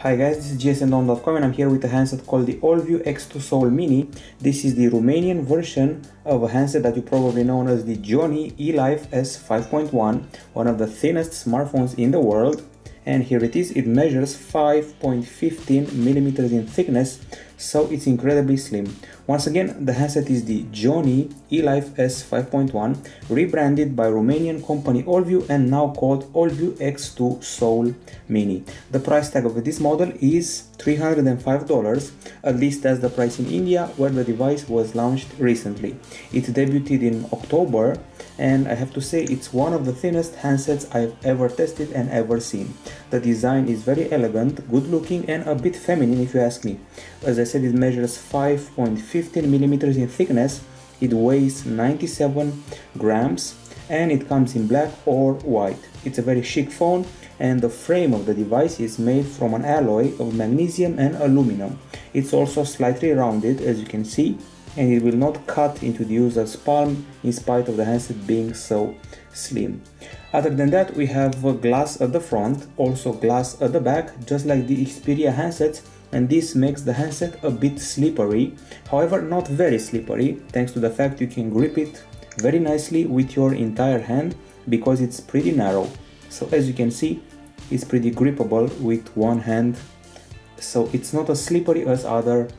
Hi guys, this is gsndom.com and I'm here with a handset called the AllView X2 Soul Mini. This is the Romanian version of a handset that you probably know as the Gionee Elife S5.1, one of the thinnest smartphones in the world. And here it is, it measures 5.15 millimeters in thickness, so it's incredibly slim. Once again, the handset is the Gionee Elife S5.1, rebranded by Romanian company AllView and now called AllView X2 Soul Mini. The price tag of this model is $305, at least that's the price in India, where the device was launched recently. It debuted in October, and I have to say it's one of the thinnest handsets I've ever tested and ever seen. The design is very elegant, good looking and a bit feminine if you ask me. As I said, it measures 5.15 millimeters in thickness, it weighs 97 grams and it comes in black or white. It's a very chic phone, and the frame of the device is made from an alloy of magnesium and aluminum. It's also slightly rounded, as you can see, and it will not cut into the user's palm in spite of the handset being so slim. Other than that, we have glass at the front, also glass at the back, just like the Xperia handsets, and this makes the handset a bit slippery, however not very slippery, thanks to the fact you can grip it very nicely with your entire hand because it's pretty narrow. So as you can see, it's pretty grippable with one hand, so it's not as slippery as other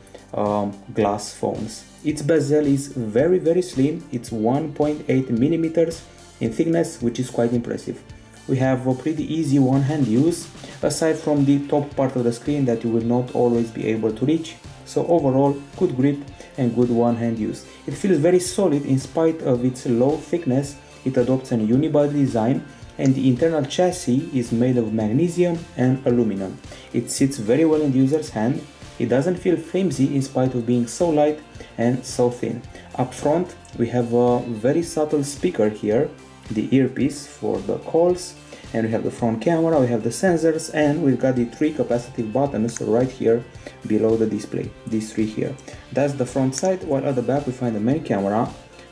glass phones. Its bezel is very slim, it's 1.8 millimeters in thickness, which is quite impressive. We have a pretty easy one-hand use, aside from the top part of the screen that you will not always be able to reach. So overall, good grip and good one-hand use. It feels very solid in spite of its low thickness. It adopts an unibody design, and the internal chassis is made of magnesium and aluminum. It sits very well in the user's hand. It doesn't feel flimsy in spite of being so light and so thin. Up front, we have a very subtle speaker here, the earpiece for the calls, and we have the front camera, we have the sensors, and we've got the three capacitive buttons right here below the display, these three here. That's the front side, while at the back we find the main camera,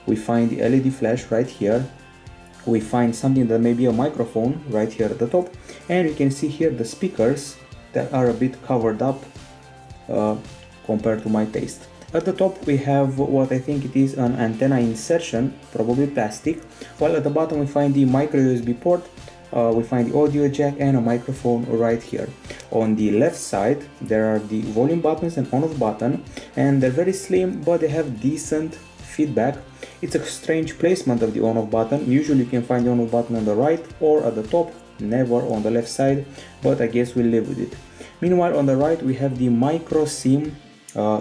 we find the LED flash right here, we find something that may be a microphone right here at the top, and you can see here the speakers that are a bit covered up compared to my taste. At the top we have what I think it is an antenna insertion, probably plastic, while at the bottom we find the micro USB port, we find the audio jack and a microphone right here. On the left side there are the volume buttons and on-off button, and they're very slim but they have decent feedback. It's a strange placement of the on-off button. Usually you can find the on-off button on the right or at the top, never on the left side, but I guess we'll live with it. Meanwhile, on the right we have the micro SIM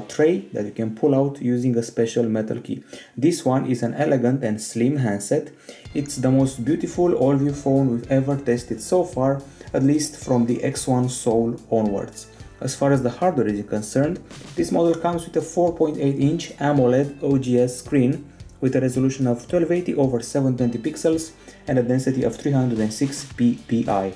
tray that you can pull out using a special metal key. This one is an elegant and slim handset. It's the most beautiful AllView phone we've ever tested so far, at least from the X1 Soul onwards. As far as the hardware is concerned, this model comes with a 4.8-inch AMOLED OGS screen with a resolution of 1280 over 720 pixels and a density of 306 ppi.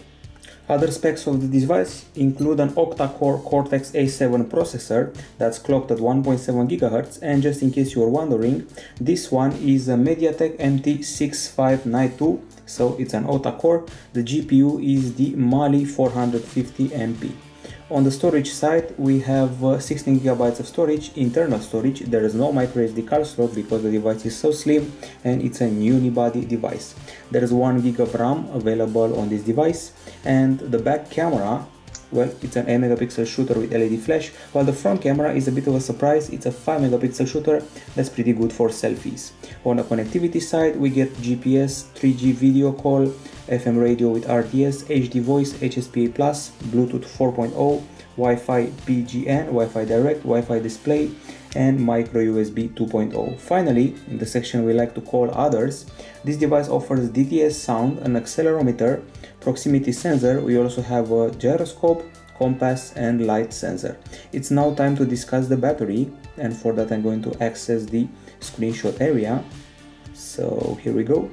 Other specs of the device include an octa-core Cortex A7 processor that's clocked at 1.7 GHz, and just in case you are wondering, this one is a MediaTek MT6592, so it's an octa-core. The GPU is the Mali 450MP. On the storage side, we have 16 GB of storage, internal storage. There is no micro SD card slot because the device is so slim and it's a unibody device. There is 1 GB of RAM available on this device, and the back camera, well, it's an 8 megapixel shooter with LED flash, while the front camera is a bit of a surprise. It's a 5 megapixel shooter that's pretty good for selfies. On the connectivity side, we get GPS, 3G video call, FM radio with RTS, HD voice, HSPA+, Bluetooth 4.0, Wi-Fi BGN, Wi-Fi direct, Wi-Fi display, and micro USB 2.0. Finally, in the section we like to call others, this device offers DTS sound, an accelerometer, proximity sensor. We also have a gyroscope, compass and light sensor. It's now time to discuss the battery, and for that I'm going to access the screenshot area. So here we go.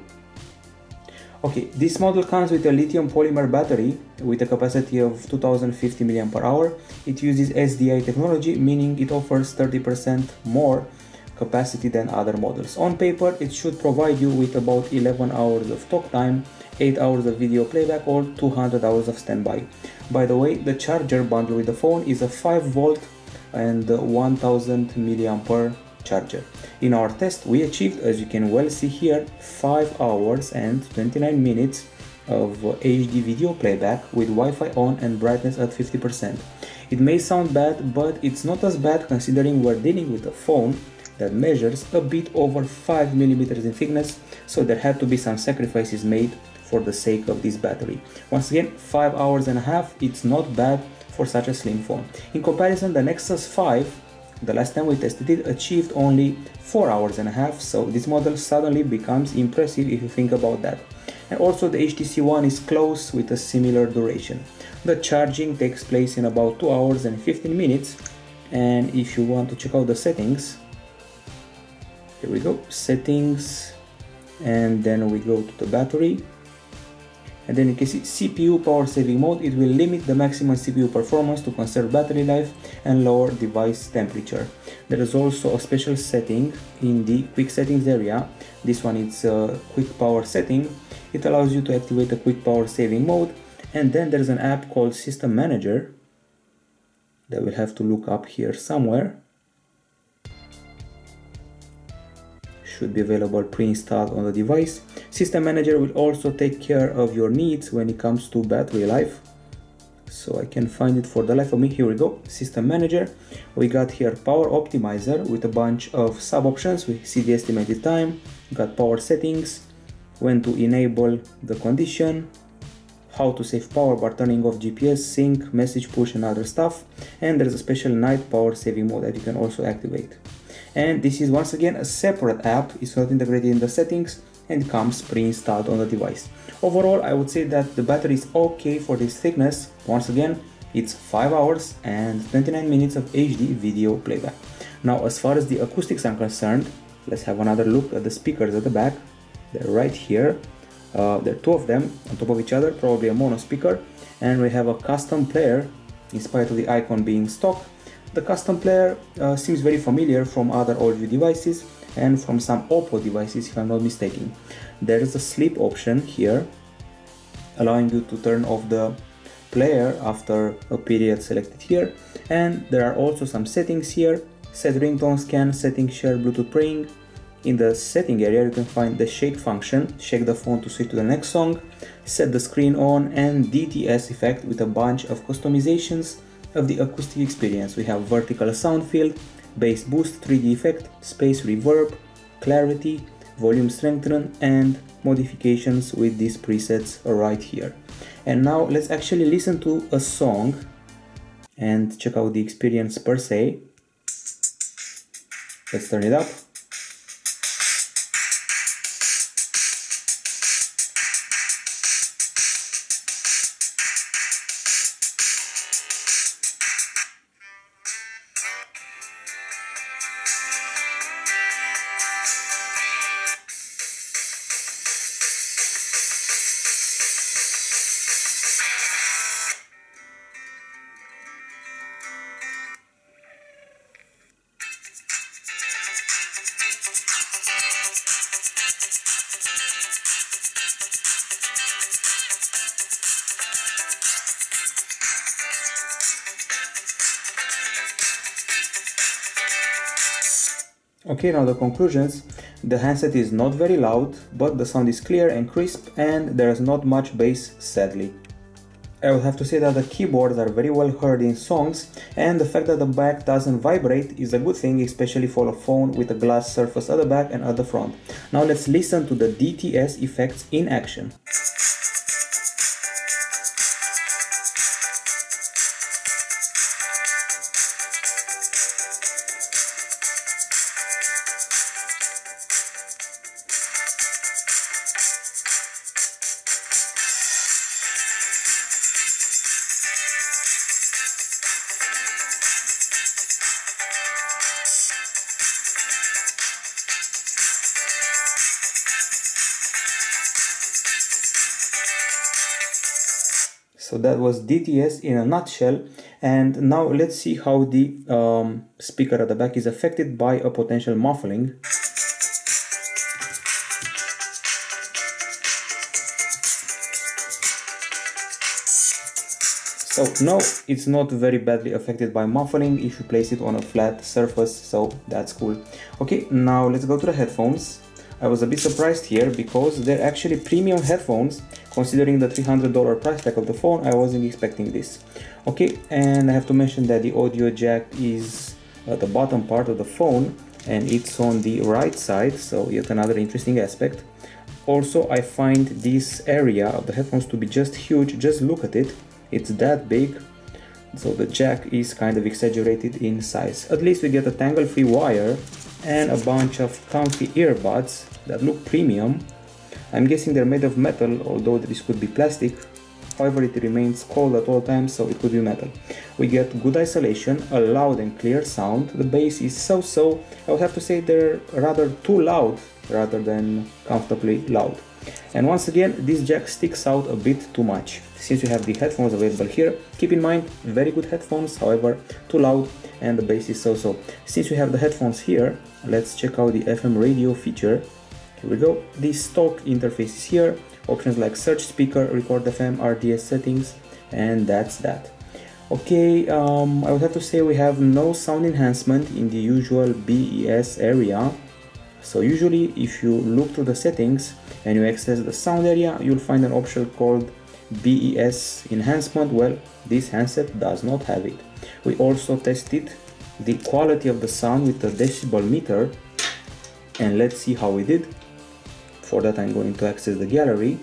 Okay, this model comes with a lithium polymer battery with a capacity of 2050 mAh. It uses SDI technology, meaning it offers 30% more capacity than other models. On paper, it should provide you with about 11 hours of talk time 8 hours of video playback or 200 hours of standby. By the way, the charger bundled with the phone is a 5 volt and 1000 milliampere charger. In our test we achieved, as you can well see here, 5 hours and 29 minutes of HD video playback with Wi-Fi on and brightness at 50%. It may sound bad, but it's not as bad considering we're dealing with a phone that measures a bit over 5 mm in thickness, so there had to be some sacrifices made for the sake of this battery. Once again, 5 hours and a half, it's not bad for such a slim phone. In comparison, the Nexus 5, the last time we tested it, achieved only 4 hours and a half, so this model suddenly becomes impressive if you think about that. And also the HTC One is close with a similar duration. The charging takes place in about 2 hours and 15 minutes, and if you want to check out the settings, here we go, settings, and then we go to the battery, and then you can see CPU power saving mode. It will limit the maximum CPU performance to conserve battery life and lower device temperature. There is also a special setting in the quick settings area. This one is a quick power setting. It allows you to activate a quick power saving mode, and then there's an app called System Manager that we'll have to look up here somewhere. Should be available pre-installed on the device. System Manager will also take care of your needs when it comes to battery life. So I can find it for the life of me. Here we go, System Manager. We got here Power Optimizer with a bunch of sub options. We see the estimated time, we got power settings, when to enable the condition, how to save power by turning off GPS, sync, message push and other stuff. And there's a special night power saving mode that you can also activate. And this is once again a separate app, it's not integrated in the settings and comes pre-installed on the device. Overall, I would say that the battery is okay for this thickness. Once again, it's 5 hours and 29 minutes of HD video playback. Now, as far as the acoustics are concerned, let's have another look at the speakers at the back. They're right here. There are two of them on top of each other, probably a mono speaker, and we have a custom player in spite of the icon being stock. The custom player seems very familiar from other audio devices and from some Oppo devices, if I'm not mistaken. There is a sleep option here, allowing you to turn off the player after a period selected here. And there are also some settings here: set ringtone, scan, settings, share, Bluetooth pairing. In the setting area you can find the shake function, shake the phone to switch to the next song, set the screen on, and DTS effect with a bunch of customizations of the acoustic experience. We have vertical sound field, bass boost, 3D effect, space reverb, clarity, volume strengthen, and modifications with these presets right here. And now let's actually listen to a song and check out the experience per se. Let's turn it up. Okay, now the conclusions. The handset is not very loud, but the sound is clear and crisp, and there is not much bass, sadly. I would have to say that the keyboards are very well heard in songs, and the fact that the back doesn't vibrate is a good thing, especially for a phone with a glass surface at the back and at the front. Now let's listen to the DTS effects in action. So that was DTS in a nutshell, and now let's see how the speaker at the back is affected by a potential muffling. So no, it's not very badly affected by muffling if you place it on a flat surface, so that's cool. Okay, now let's go to the headphones. I was a bit surprised here because they're actually premium headphones. Considering the $300 price tag of the phone, I wasn't expecting this. Okay, and I have to mention that the audio jack is at the bottom part of the phone and it's on the right side, so yet another interesting aspect. Also, I find this area of the headphones to be just huge. Just look at it, it's that big. So the jack is kind of exaggerated in size. At least we get a tangle-free wire and a bunch of comfy earbuds that look premium. I'm guessing they're made of metal, although this could be plastic. However, it remains cold at all times, so it could be metal. We get good isolation, a loud and clear sound. The bass is so-so. I would have to say they're rather too loud rather than comfortably loud. And once again, this jack sticks out a bit too much. Since you have the headphones available here, keep in mind, very good headphones, however, too loud and the bass is so-so. Since we have the headphones here, let's check out the FM radio feature. Here we go. The stock interface is here. Options like search speaker, record FM, RDS settings, and that's that. Okay, I would have to say we have no sound enhancement in the usual BES area. So usually if you look through the settings and you access the sound area, you'll find an option called BES enhancement. Well, this handset does not have it. We also tested the quality of the sound with the decibel meter, and let's see how we did. For that, I'm going to access the gallery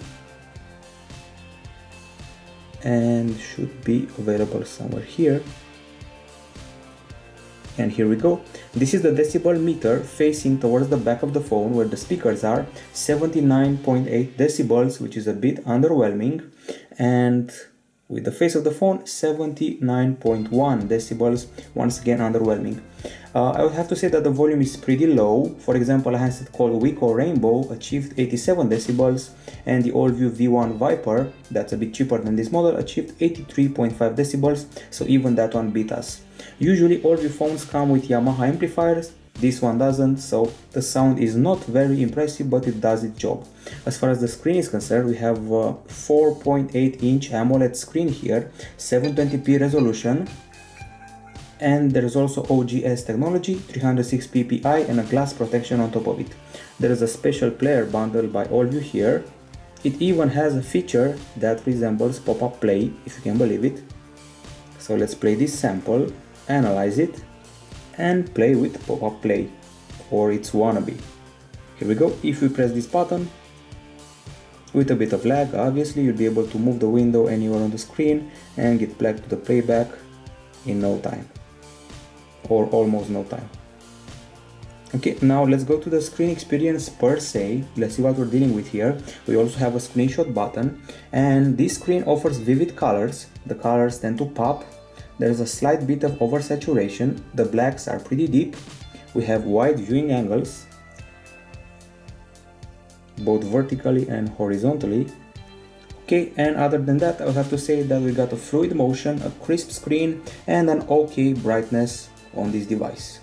and should be available somewhere here. And here we go. This is the decibel meter facing towards the back of the phone where the speakers are. 79.8 decibels, which is a bit underwhelming. And with the face of the phone, 79.1 decibels, once again underwhelming. I would have to say that the volume is pretty low. For example, a handset called Wico Rainbow achieved 87 decibels, and the AllView V1 Viper, that's a bit cheaper than this model, achieved 83.5 decibels, so even that one beat us. Usually AllView phones come with Yamaha amplifiers, this one doesn't, so the sound is not very impressive, but it does its job. As far as the screen is concerned, we have a 4.8-inch AMOLED screen here, 720p resolution, and there is also OGS technology, 306 ppi, and a glass protection on top of it. There is a special player bundle by AllView here. It even has a feature that resembles pop-up play, if you can believe it. So let's play this sample, analyze it, and play with pop-up play, or its wannabe. Here we go. If we press this button, with a bit of lag, obviously, you'll be able to move the window anywhere on the screen and get back to the playback in no time, or almost no time. Okay, now let's go to the screen experience per se. Let's see what we're dealing with here. We also have a screenshot button, and this screen offers vivid colors. The colors tend to pop. There's a slight bit of oversaturation. The blacks are pretty deep. We have wide viewing angles, both vertically and horizontally. Okay, and other than that, I would have to say that we got a fluid motion, a crisp screen, and an okay brightness on this device.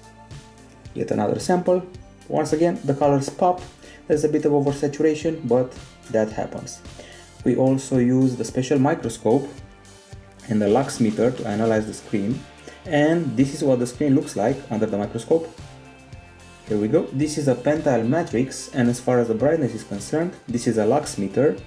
Yet another sample. Once again, the colors pop. There's a bit of oversaturation, but that happens. We also use the special microscope and the lux meter to analyze the screen, and this is what the screen looks like under the microscope. Here we go. This is a pentile matrix, and as far as the brightness is concerned, this is a lux meter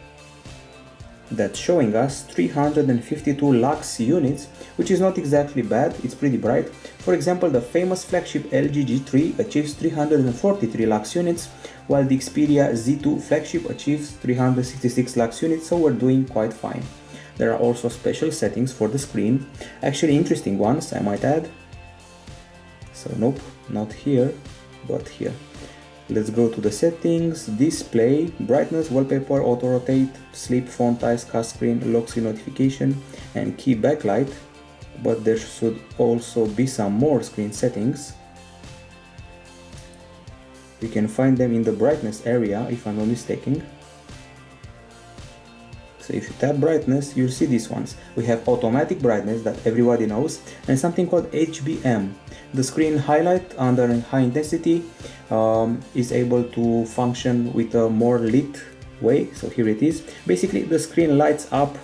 that's showing us 352 lux units, which is not exactly bad. It's pretty bright. For example, the famous flagship LG G3 achieves 343 lux units, while the Xperia Z2 flagship achieves 366 lux units, so we're doing quite fine. There are also special settings for the screen, actually interesting ones, I might add. So nope, not here, but here. Let's go to the settings, display, brightness, wallpaper, auto rotate, sleep, font size, cast screen, lock screen notification, and key backlight. But there should also be some more screen settings. You can find them in the brightness area, if I'm not mistaken. So if you tap brightness, you'll see these ones. We have automatic brightness that everybody knows, and something called HBM. The screen highlight under high intensity is able to function with a more lit way. So here it is. Basically, the screen lights up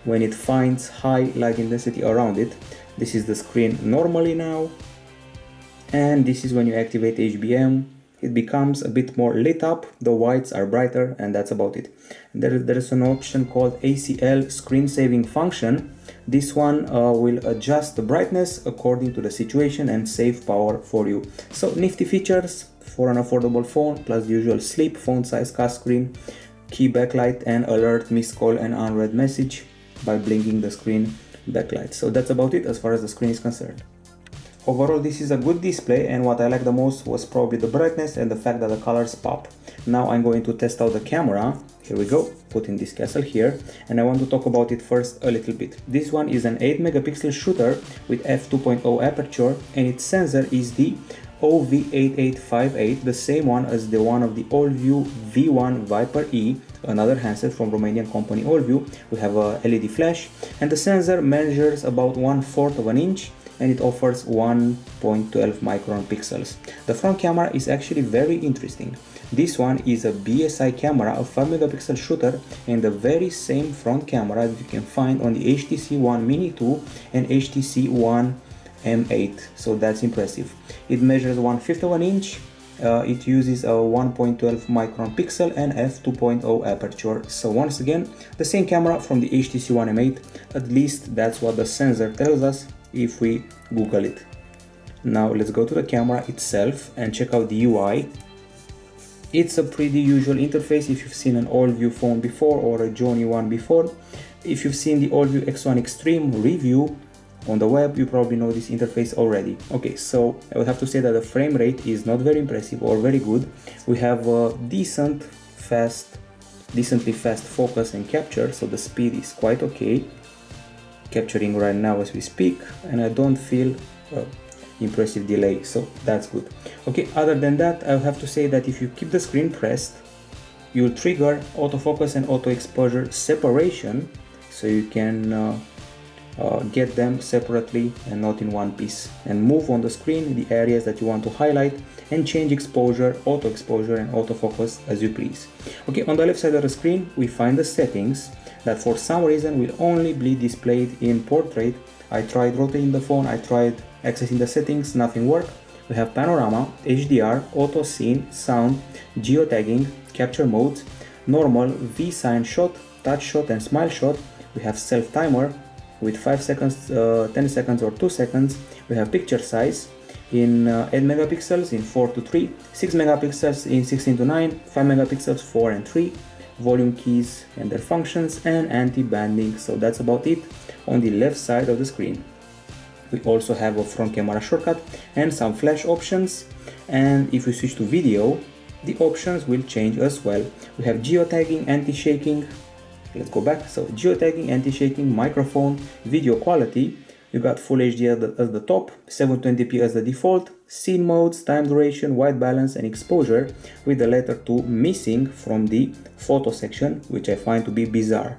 when it finds high light intensity around it. This is the screen normally now, and this is when you activate HBM. It becomes a bit more lit up, the whites are brighter, and that's about it. There is an option called ACL screen saving function. This one will adjust the brightness according to the situation and save power for you. So nifty features for an affordable phone, plus the usual sleep, phone size, cast screen, key backlight, and alert missed call and unread message by blinking the screen backlight. So that's about it as far as the screen is concerned. Overall, this is a good display, and what I like the most was probably the brightness and the fact that the colors pop. Now I'm going to test out the camera. Here we go, putting this castle here, and I want to talk about it first a little bit. This one is an 8 megapixel shooter with f2.0 aperture, and its sensor is the OV8858, the same one as the one of the AllView V1 Viper E, another handset from Romanian company AllView. We have a LED flash, and the sensor measures about 1/4 of an inch, and it offers 1.12 micron pixels. The front camera is actually very interesting. This one is a BSI camera, a 5 megapixel shooter, and the very same front camera that you can find on the HTC One Mini 2 and HTC One M8, so that's impressive. It measures 1/5 of an inch, it uses a 1.12 micron pixel and f2.0 aperture. So once again, the same camera from the HTC One M8, at least that's what the sensor tells us if we Google it. Now let's go to the camera itself and check out the UI. It's a pretty usual interface if you've seen an AllView phone before or a Gionee one before. If you've seen the AllView X1 Extreme review on the web, you probably know this interface already. Okay, so I would have to say that the frame rate is not very impressive or very good. We have a decently fast focus and capture, so the speed is quite okay. Capturing right now as we speak, and I don't feel impressive delay, so that's good. Okay, other than that, I have to say that if you keep the screen pressed, you'll trigger autofocus and auto exposure separation, so you can get them separately and not in one piece, and move on the screen the areas that you want to highlight and change exposure, auto exposure and autofocus as you please. Okay, on the left side of the screen we find the settings that for some reason will only be displayed in portrait. I tried rotating the phone, I tried accessing the settings, nothing worked. We have panorama, HDR, auto scene, sound, geotagging, capture modes, normal, V-sign shot, touch shot and smile shot. We have self timer with 5 seconds, 10 seconds or 2 seconds. We have picture size in 8 megapixels in 4:3, 6 megapixels in 16:9, 5 megapixels 4 and 3, volume keys and their functions, and anti-banding. So that's about it on the left side of the screen. We also have a front camera shortcut and some flash options, and if we switch to video, the options will change as well. We have geotagging, anti-shaking. Let's go back. So geotagging, anti-shaking, microphone, video quality. You got full HD as the top, 720p as the default, scene modes, time duration, white balance and exposure, with the letter 2 missing from the photo section, which I find to be bizarre.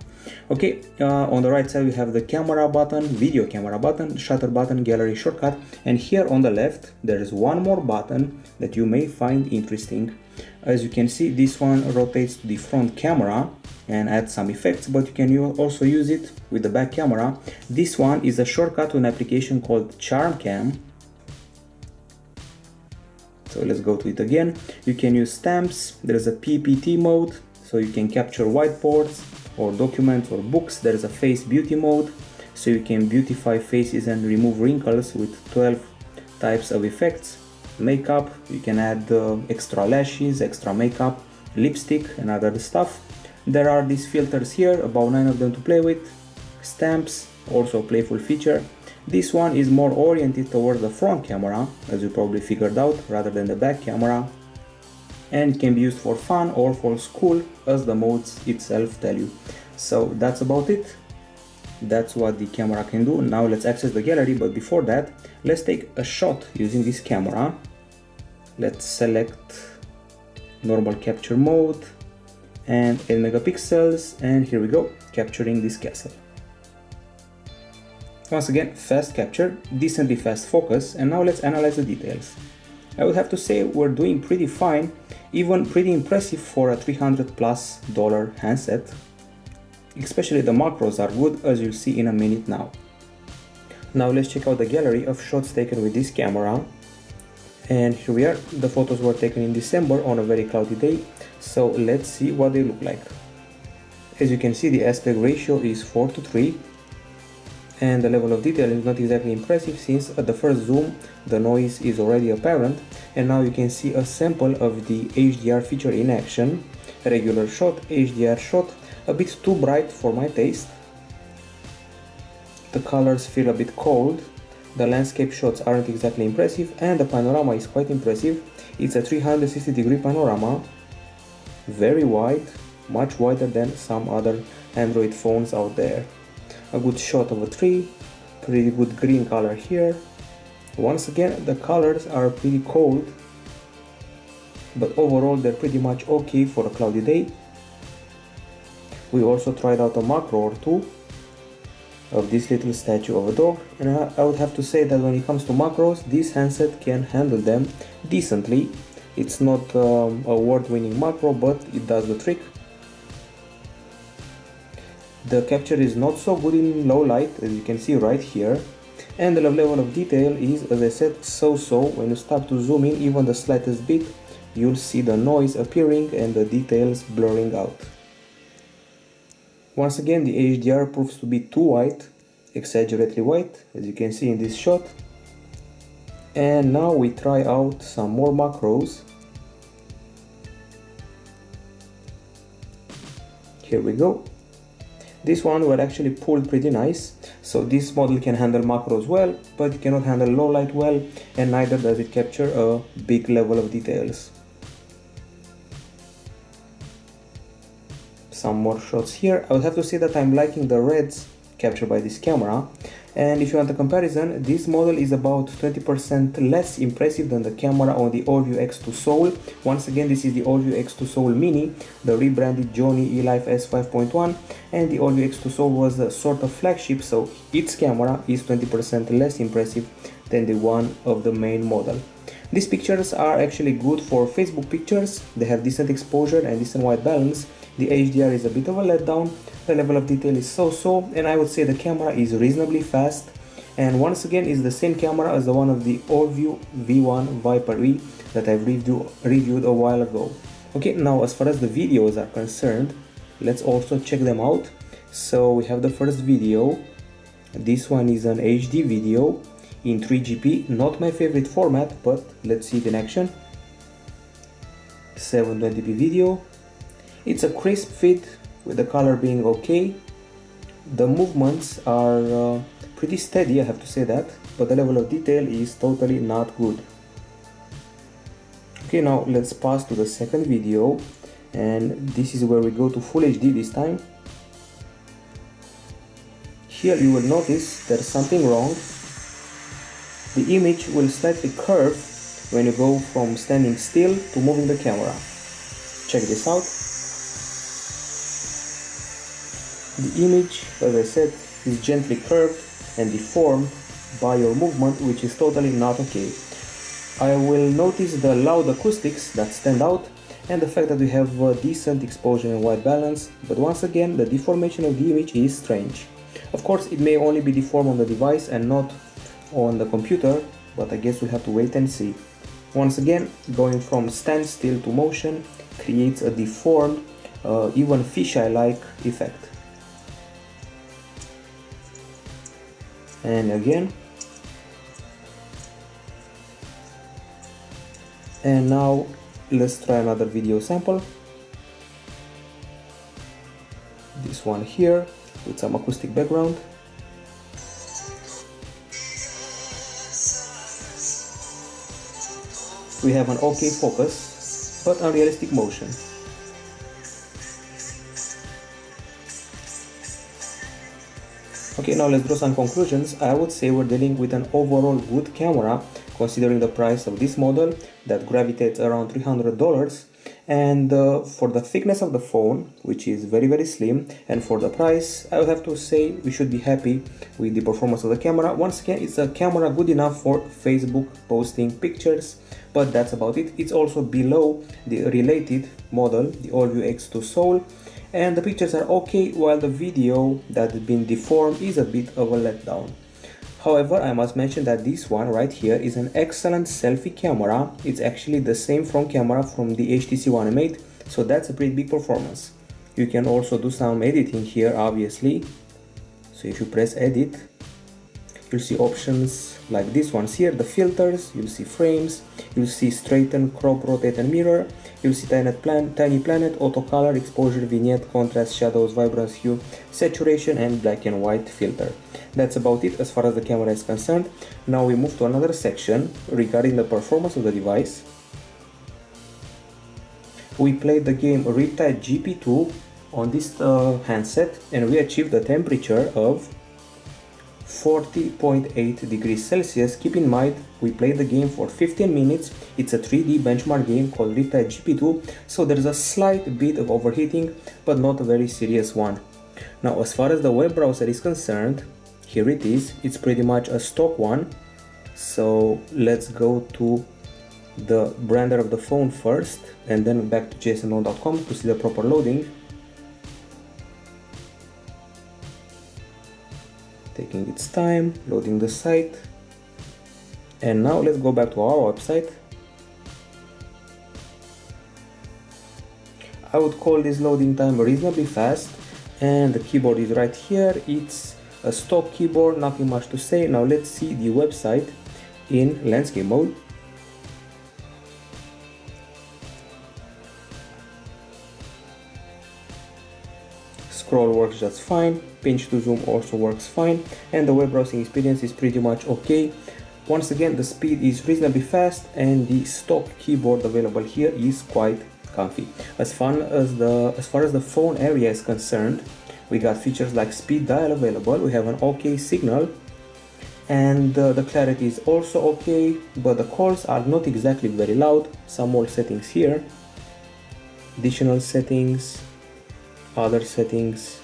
Okay, on the right side we have the camera button, video camera button, shutter button, gallery shortcut, and here on the left there is one more button that you may find interesting. As you can see, this one rotates to the front camera and adds some effects, but you can also use it with the back camera. This one is a shortcut to an application called Charm Cam. So let's go to it again. You can use stamps, there's a PPT mode, so you can capture whiteboards or documents or books. There's a face beauty mode, so you can beautify faces and remove wrinkles with 12 types of effects. Makeup, you can add extra lashes, extra makeup, lipstick and other stuff. There are these filters here, about 9 of them to play with. Stamps, also a playful feature. This one is more oriented towards the front camera, as you probably figured out, rather than the back camera, and can be used for fun or for school, as the modes itself tell you. So that's about it. That's what the camera can do. Now let's access the gallery, but before that, let's take a shot using this camera. Let's select normal capture mode and 8 megapixels, and here we go, capturing this castle. Once again, fast capture, decently fast focus, and now let's analyze the details. I would have to say we're doing pretty fine, even pretty impressive for a $300+ handset. especially the macros are good, as you'll see in a minute now. Now let's check out the gallery of shots taken with this camera. And here we are. The photos were taken in December on a very cloudy day, so let's see what they look like. As you can see, the aspect ratio is 4:3, and the level of detail is not exactly impressive since at the first zoom the noise is already apparent. And now you can see a sample of the HDR feature in action. Regular shot, HDR shot, a bit too bright for my taste. The colors feel a bit cold. The landscape shots aren't exactly impressive, and the panorama is quite impressive. It's a 360-degree panorama, very wide, much wider than some other Android phones out there. A good shot of a tree, pretty good green color here. Once again, the colors are pretty cold, but overall they're pretty much okay for a cloudy day. We also tried out a macro or two of this little statue of a dog, and I would have to say that when it comes to macros, this handset can handle them decently. It's not award-winning macro, but it does the trick. The capture is not so good in low light, as you can see right here, and the level of detail is, as I said, so-so. When you start to zoom in even the slightest bit, you'll see the noise appearing and the details blurring out. Once again, the HDR proves to be too white, exaggeratedly white, as you can see in this shot. And now we try out some more macros. Here we go. This one were actually pulled pretty nice, so this model can handle macros well, but it cannot handle low light well, and neither does it capture a big level of details. Some more shots here. I would have to say that I'm liking the reds captured by this camera, and if you want a comparison, this model is about 20% less impressive than the camera on the Allview X2 Soul. Once again, this is the Allview X2 Soul Mini, the rebranded Gionee Elife S5.1, and the Allview X2 Soul was a sort of flagship, so its camera is 20% less impressive than the one of the main model. These pictures are actually good for Facebook pictures. They have decent exposure and decent white balance. The HDR is a bit of a letdown, the level of detail is so-so, and I would say the camera is reasonably fast, and once again is the same camera as the one of the Allview V1 Viper E that I've reviewed a while ago. Okay, now as far as the videos are concerned, let's also check them out. So we have the first video. This one is an HD video in 3GP, not my favorite format, but let's see it in action. 720p video. It's a crisp fit with the color being okay. The movements are pretty steady, I have to say that, but the level of detail is totally not good. Okay, now let's pass to the second video, and this is where we go to Full HD this time. Here you will notice there's something wrong. The image will slightly curve when you go from standing still to moving the camera. Check this out. The image, as I said, is gently curved and deformed by your movement, which is totally not okay. I will notice the loud acoustics that stand out and the fact that we have a decent exposure and white balance, but once again the deformation of the image is strange. Of course, it may only be deformed on the device and not on the computer, but I guess we'll have to wait and see. Once again, going from standstill to motion creates a deformed, even fisheye-like effect. And again, and now let's try another video sample. This one here with some acoustic background. We have an okay focus, but unrealistic motion. Okay, now let's draw some conclusions. I would say we're dealing with an overall good camera, considering the price of this model that gravitates around $300, and for the thickness of the phone, which is very slim, and for the price, I would have to say we should be happy with the performance of the camera. Once again, it's a camera good enough for Facebook posting pictures, but that's about it. It's also below the related model, the Allview X2 Soul, and the pictures are okay, while the video that has been deformed is a bit of a letdown. However, I must mention that this one right here is an excellent selfie camera. It's actually the same front camera from the HTC One M8, so that's a pretty big performance. You can also do some editing here, obviously. So if you press edit, you'll see options like this ones here, the filters, you'll see frames, you'll see straighten, crop, rotate and mirror, you'll see tiny planet, auto color, exposure, vignette, contrast, shadows, vibrance, hue, saturation and black and white filter. That's about it as far as the camera is concerned. Now we move to another section regarding the performance of the device. We played the game Riptide GP2 on this handset and we achieved a temperature of 40.8 degrees Celsius. Keep in mind, we played the game for 15 minutes. It's a 3D benchmark game called Riptide GP2, so there's a slight bit of overheating, but not a very serious one. Now, as far as the web browser is concerned, here it is. It's pretty much a stock one. So let's go to the brander of the phone first, and then back to jsno.com to see the proper loading. Taking its time, loading the site. And now let's go back to our website. I would call this loading time reasonably fast, and the keyboard is right here. It's a stock keyboard, nothing much to say. Now let's see the website in landscape mode. Scroll works just fine, pinch to zoom also works fine, and the web browsing experience is pretty much okay. Once again, the speed is reasonably fast and the stock keyboard available here is quite comfy. As far as the phone area is concerned, we got features like speed dial available, we have an OK signal, and the clarity is also okay, but the calls are not exactly very loud. Some more settings here, additional settings, other settings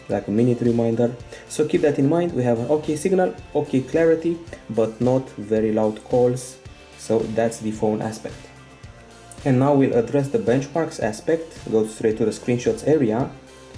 like a minute reminder, so keep that in mind. We have an OK signal, OK clarity, but not very loud calls, so that's the phone aspect. And now we'll address the benchmarks aspect, go straight to the screenshots area,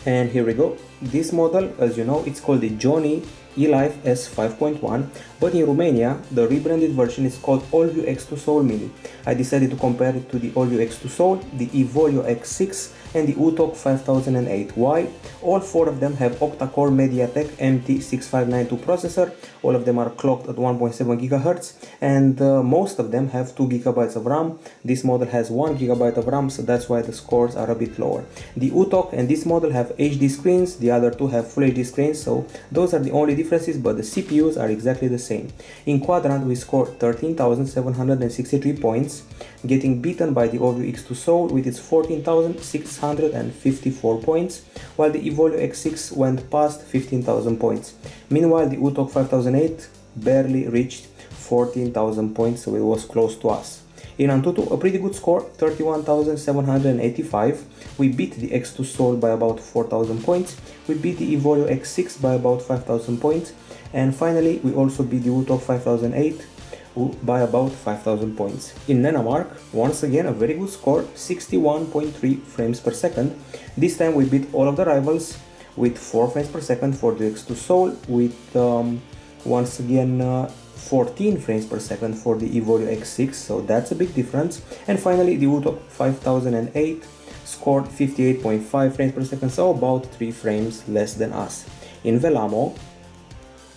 and here we go. This model, as you know, it's called the Gionee Elife S5.1, but in Romania the rebranded version is called AllView X2 Soul Mini. I decided to compare it to the AllView X2 Soul, the Evolio X6 and the UTOC 5008. Why? All four of them have octa-core MediaTek MT6592 processor. All of them are clocked at 1.7 GHz, and most of them have 2 GB of RAM. This model has 1 GB of RAM, so that's why the scores are a bit lower. The UTOC and this model have HD screens, the other two have full HD screens, so those are the only differences, but the CPUs are exactly the same. In Quadrant we scored 13,763 points, getting beaten by the AllView X2 Soul with its 14,654 points, while the Evolio X6 went past 15,000 points. Meanwhile, the UTOC 5008 barely reached 14,000 points, so it was close to us. In Antutu, a pretty good score, 31,785. We beat the X2 Soul by about 4,000 points. We beat the Evolio X6 by about 5,000 points. And finally, we also beat the UTOC 5008 by about 5,000 points. In Nanomark, once again a very good score, 61.3 frames per second. This time we beat all of the rivals with 4 frames per second for the X2 Soul, with once again 14 frames per second for the Evolio X6, so that's a big difference. And finally the UTOC 5008 scored 58.5 frames per second, so about 3 frames less than us. In Velamo,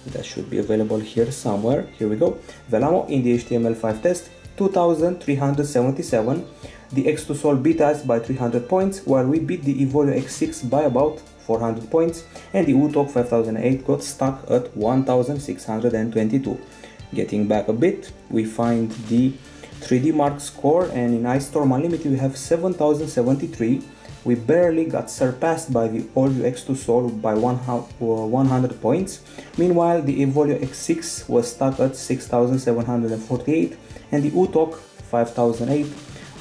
that should be available here somewhere, here we go. Velamo in the HTML5 test, 2,377. The X2 Soul beat us by 300 points, while we beat the Evolio X6 by about 400 points, and the UTOC 5008 got stuck at 1,622. Getting back a bit, we find the 3D Mark score, and in iStorm Unlimited we have 7,073. We barely got surpassed by the AllView X2 Soul by 100 points. Meanwhile, the Evolio X6 was stuck at 6,748, and the UTOC 5008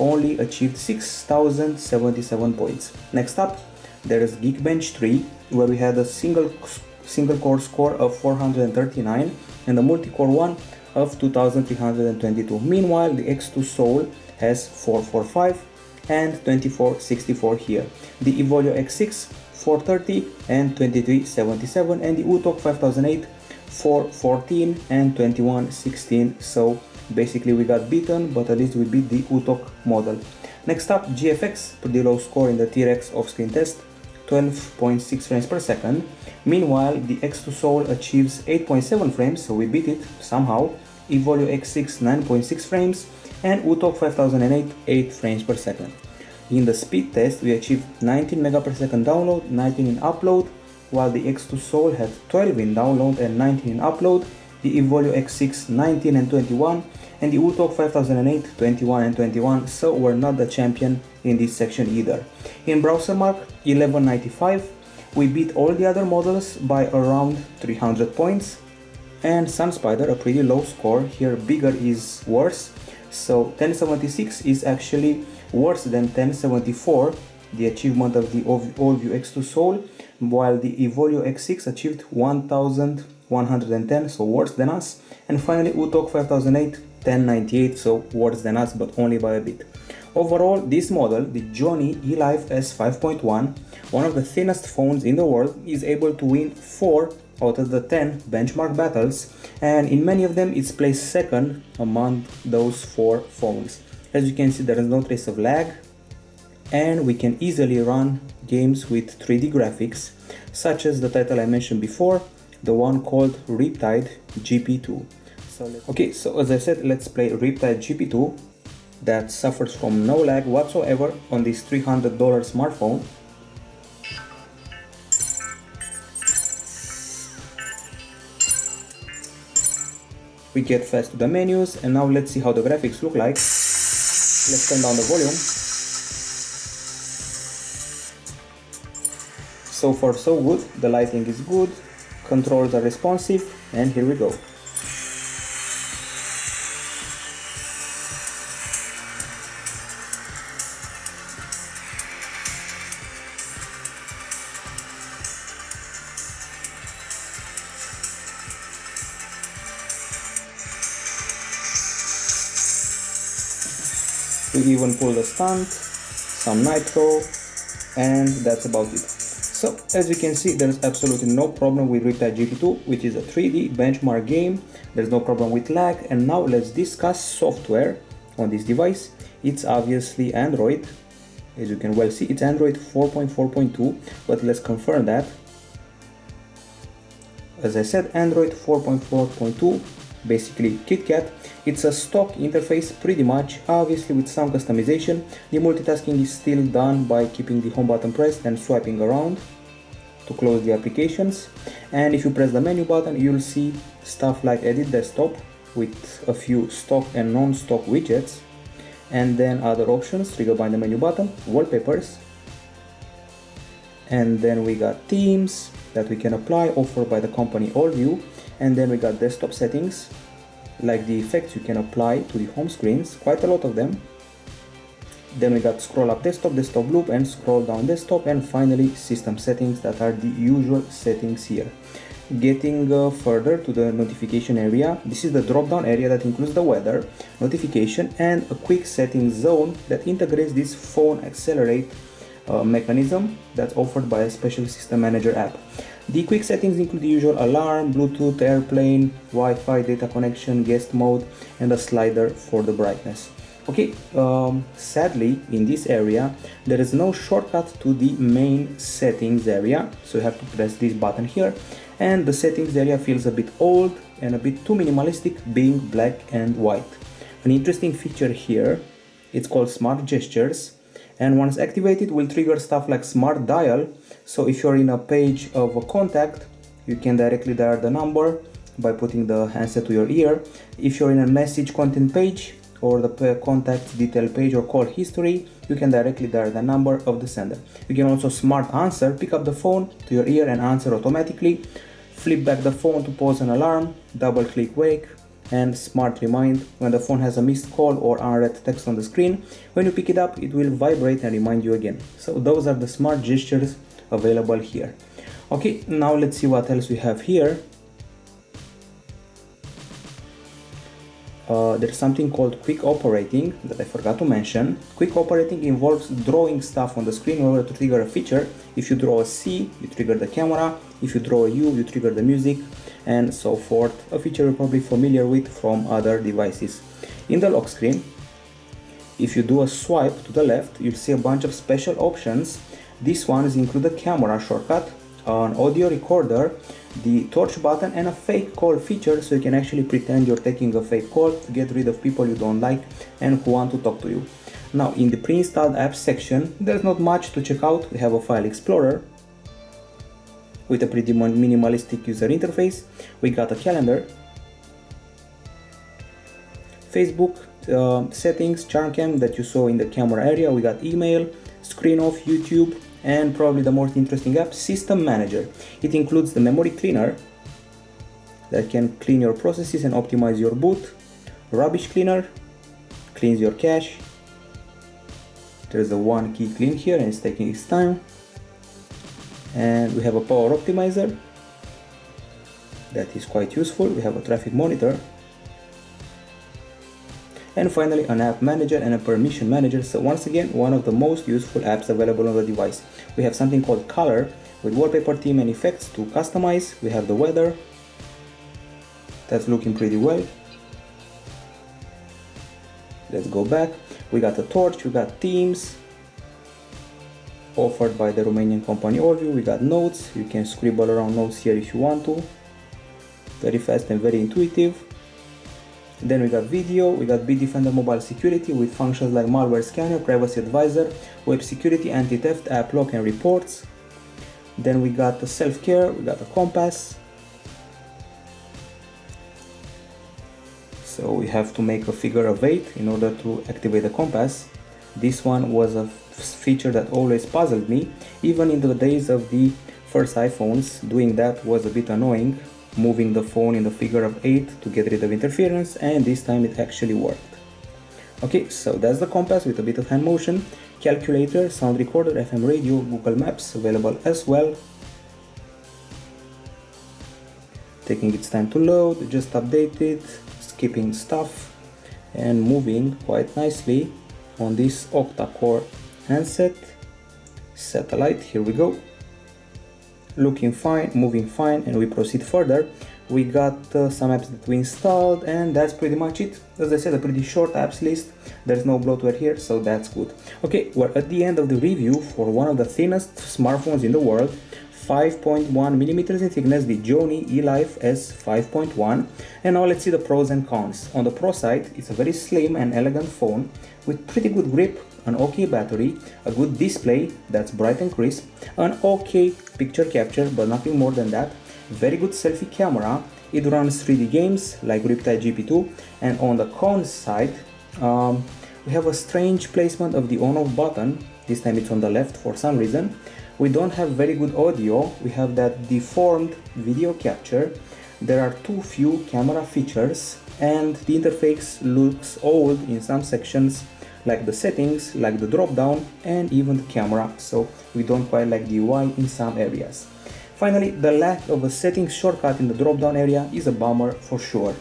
only achieved 6,077 points. Next up, there is Geekbench 3, where we had a single core score of 439 and a multi-core one of 2,322. Meanwhile, the X2 Soul has 445 and 2464 here. The Evolio X6 430 and 2377, and the UTOC 5008 414 and 2116. So basically we got beaten, but at least we beat the UTOC model. Next up, GFX, pretty low score in the T-Rex off-screen test, 12.6 frames per second. Meanwhile, the X2 Soul achieves 8.7 frames, so we beat it somehow. Evolio X6 9.6 frames, and UTOC 5008 8 frames per second. In the speed test, we achieved 19 megapixel download, 19 in upload, while the X2 Soul had 12 in download and 19 in upload, the Evolio X6 19 and 21, and the UTOC 5008 21 and 21, so we're not the champion in this section either. In browser mark 1195, we beat all the other models by around 300 points, and SunSpider a pretty low score, here bigger is worse, so 1076 is actually worse than 1074, the achievement of the AllView X2 Soul, while the Evolio X6 achieved 1110, so worse than us, and finally UTOC 5008 1098, so worse than us, but only by a bit. Overall, this model, the Gionee Elife S5.1, one of the thinnest phones in the world, is able to win 4 out of the 10 benchmark battles, and in many of them it's placed second among those 4 phones. As you can see, there is no trace of lag, and we can easily run games with 3D graphics, such as the title I mentioned before, the one called Riptide GP2. So as I said, let's play Riptide GP2 that suffers from no lag whatsoever on this $300 smartphone. We get fast to the menus, and now let's see how the graphics look like. Let's turn down the volume. So far so good, the lighting is good, controls are responsive, and here we go. We even pulled a stunt, some nitro, and that's about it. So as you can see, there's absolutely no problem with Riptide GP2, which is a 3D benchmark game. There's no problem with lag, and now let's discuss software on this device. It's obviously Android. As you can well see, it's Android 4.4.2, but let's confirm that. As I said, Android 4.4.2, basically KitKat. It's a stock interface pretty much, obviously with some customization. The multitasking is still done by keeping the home button pressed and swiping around to close the applications. And if you press the menu button, you'll see stuff like Edit Desktop with a few stock and non-stock widgets, and then other options triggered by the menu button, wallpapers, and then we got themes that we can apply offered by the company AllView, and then we got desktop settings like the effects you can apply to the home screens, quite a lot of them. Then we got scroll up desktop, desktop loop, and scroll down desktop, and finally system settings that are the usual settings here. Getting further to the notification area, this is the drop down area that includes the weather, notification, and a quick settings zone that integrates this phone accelerate mechanism that's offered by a special system manager app. The quick settings include the usual alarm, Bluetooth, airplane, Wi-Fi, data connection, guest mode, and a slider for the brightness. Okay, sadly in this area there is no shortcut to the main settings area, so you have to press this button here, and the settings area feels a bit old and a bit too minimalistic, being black and white. An interesting feature here, it's called Smart Gestures, and once activated will trigger stuff like Smart Dial. So if you're in a page of a contact, you can directly dial the number by putting the handset to your ear. If you're in a message content page or the contact detail page or call history, you can directly dial the number of the sender. You can also Smart Answer, pick up the phone to your ear and answer automatically, flip back the phone to pause an alarm, double click wake, and Smart Remind when the phone has a missed call or unread text on the screen. When you pick it up, it will vibrate and remind you again. So those are the smart gestures available here. Okay, now let's see what else we have here. there's something called quick operating that I forgot to mention. Quick operating involves drawing stuff on the screen in order to trigger a feature. If you draw a C, you trigger the camera. If you draw a U, you trigger the music, and so forth. A feature you're probably familiar with from other devices. In the lock screen, if you do a swipe to the left, you'll see a bunch of special options. These ones include a camera shortcut, an audio recorder, the torch button, and a fake call feature, so you can actually pretend you're taking a fake call to get rid of people you don't like and who want to talk to you. Now, in the pre-installed apps section, there's not much to check out. We have a file explorer with a pretty minimalistic user interface. We got a calendar, Facebook, settings, charm cam that you saw in the camera area. We got email, screen off, YouTube, and probably the most interesting app, System Manager. It includes the memory cleaner that can clean your processes and optimize your boot, rubbish cleaner, cleans your cache. There's a one key clean here and it's taking its time. And we have a power optimizer that is quite useful. We have a traffic monitor. And finally, an app manager and a permission manager. So once again, one of the most useful apps available on the device. We have something called color with wallpaper theme and effects to customize. We have the weather. That's looking pretty well. Let's go back. We got a torch, we got themes offered by the Romanian company Orviu. We got notes. You can scribble around notes here if you want to. Very fast and very intuitive. Then we got video, we got Bitdefender mobile security with functions like malware scanner, privacy advisor, web security, anti-theft, app lock and reports. Then we got the self-care, we got a compass. So we have to make a figure of 8 in order to activate the compass. This one was a feature that always puzzled me. Even in the days of the first iPhones, doing that was a bit annoying. Moving the phone in the figure of 8 to get rid of interference, and this time it actually worked. Okay, so that's the compass with a bit of hand motion, calculator, sound recorder, FM radio, Google Maps available as well. Taking its time to load, just update it, skipping stuff, and moving quite nicely on this octa core handset. Satellite, here we go. Looking fine, moving fine, and we proceed further. We got some apps that we installed, and that's pretty much it. As I said, a pretty short apps list. There's no bloatware here, so that's good. Okay, we're at the end of the review for one of the thinnest smartphones in the world, 5.1 millimeters in thickness, the Gionee Elife S5.1. And now let's see the pros and cons. On the pro side, it's a very slim and elegant phone with pretty good grip, an okay battery, a good display that's bright and crisp, an okay picture capture, but nothing more than that, very good selfie camera, it runs 3D games like Riptide GP2, and on the cons side, we have a strange placement of the on-off button. This time it's on the left for some reason. We don't have very good audio, we have that deformed video capture, there are too few camera features, and the interface looks old in some sections, like the settings, like the drop down, and even the camera, so we don't quite like the UI in some areas. Finally, the lack of a settings shortcut in the drop down area is a bummer for sure.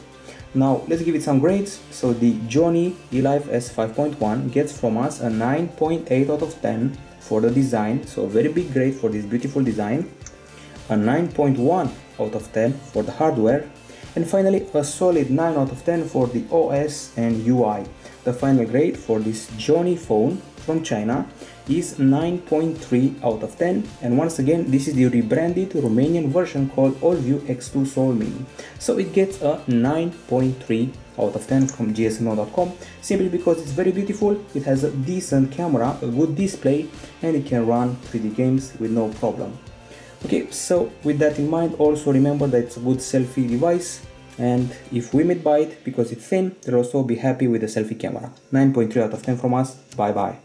Now let's give it some grades. So the Gionee Elife S5.1 gets from us a 9.8 out of 10 for the design, so a very big grade for this beautiful design, a 9.1 out of 10 for the hardware, and finally a solid 9 out of 10 for the OS and UI. The final grade for this Gionee phone from China is 9.3 out of 10, and once again this is the rebranded Romanian version called Orviu X2 Soul Mini. So it gets a 9.3 out of 10 from gsmo.com, simply because it's very beautiful, it has a decent camera, a good display, and it can run 3D games with no problem. Okay, so with that in mind, also remember that it's a good selfie device, and if women buy it because it's thin, they'll also be happy with the selfie camera. 9.3 out of 10 from us, bye bye.